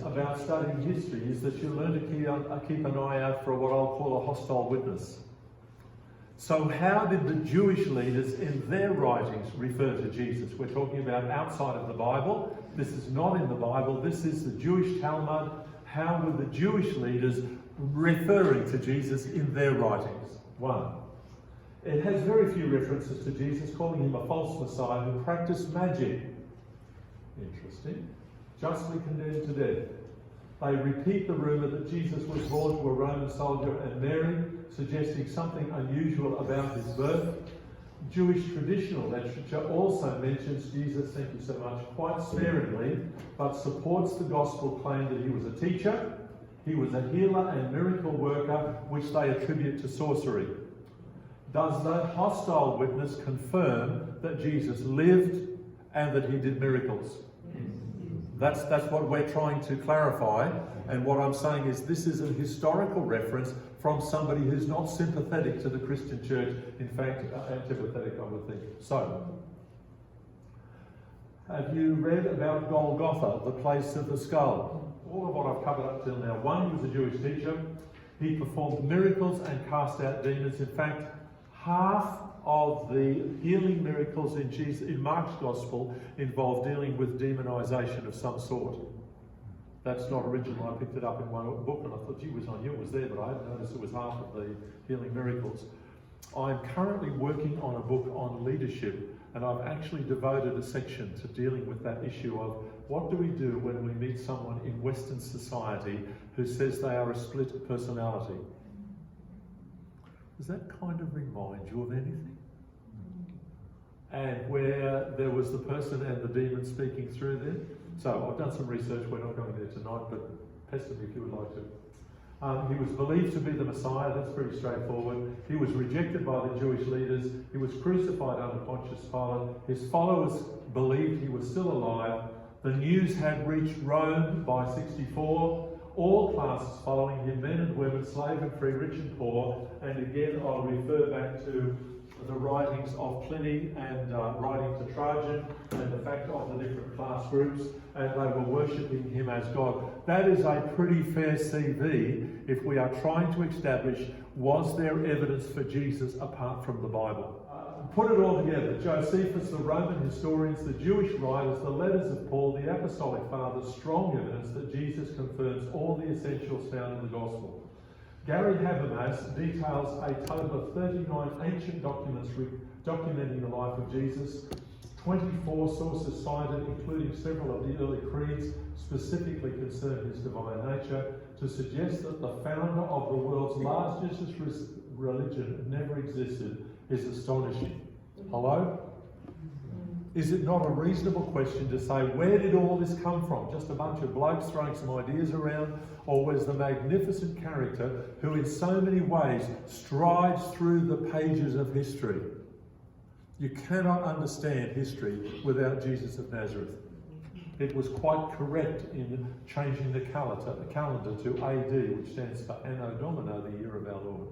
about studying history is that you learn to keep an eye out for what I'll call a hostile witness. So how did the Jewish leaders in their writings refer to Jesus? We're talking about outside of the Bible. This is not in the Bible. This is the Jewish Talmud. How were the Jewish leaders referring to Jesus in their writings? One, it has very few references to Jesus, calling him a false Messiah who practiced magic. Interesting. Justly condemned to death. They repeat the rumour that Jesus was born to a Roman soldier and Mary, suggesting something unusual about his birth. Jewish traditional literature also mentions Jesus, thank you so much, quite sparingly, but supports the gospel claim that he was a teacher, he was a healer and miracle worker, which they attribute to sorcery. Does the hostile witness confirm that Jesus lived and that he did miracles? That's what we're trying to clarify, and what I'm saying is this is a historical reference from somebody who's not sympathetic to the Christian church, in fact, antipathetic, I would think. So, have you read about Golgotha, the place of the skull? All of what I've covered up till now. One, he was a Jewish teacher. He performed miracles and cast out demons. In fact, half of the healing miracles in Mark's Gospel involve dealing with demonization of some sort. That's not original. I picked it up in one book and I thought, gee whiz, I knew it was there, but I hadn't noticed it was half of the healing miracles. I'm currently working on a book on leadership, and I've actually devoted a section to dealing with that issue of what do we do when we meet someone in Western society who says they are a split personality? Does that kind of remind you of anything? And where there was the person and the demon speaking through them. So I've done some research, we're not going there tonight, but pester me if you would like to. He was believed to be the Messiah, that's pretty straightforward. He was rejected by the Jewish leaders. He was crucified under Pontius Pilate. His followers believed he was still alive. The news had reached Rome by 64. All classes following him, men and women, slave and free, rich and poor. And again, I'll refer back to the writings of Pliny and writing to Trajan and the fact of the different class groups, and they were worshipping him as God. That is a pretty fair CV if we are trying to establish, was there evidence for Jesus apart from the Bible? Put it all together. Josephus, the Roman historians, the Jewish writers, the letters of Paul, the Apostolic Fathers, strong evidence that Jesus confirms all the essentials found in the Gospel. Gary Habermas details a total of 39 ancient documents documenting the life of Jesus. 24 sources cited, including several of the early creeds, specifically concern his divine nature, to suggest that the founder of the world's largest religion never existed is astonishing. Hello? Is it not a reasonable question to say, where did all this come from? Just a bunch of blokes throwing some ideas around? Or was the magnificent character who in so many ways strides through the pages of history? You cannot understand history without Jesus of Nazareth. It was quite correct in changing the calendar to AD, which stands for Anno Domini, the year of our Lord.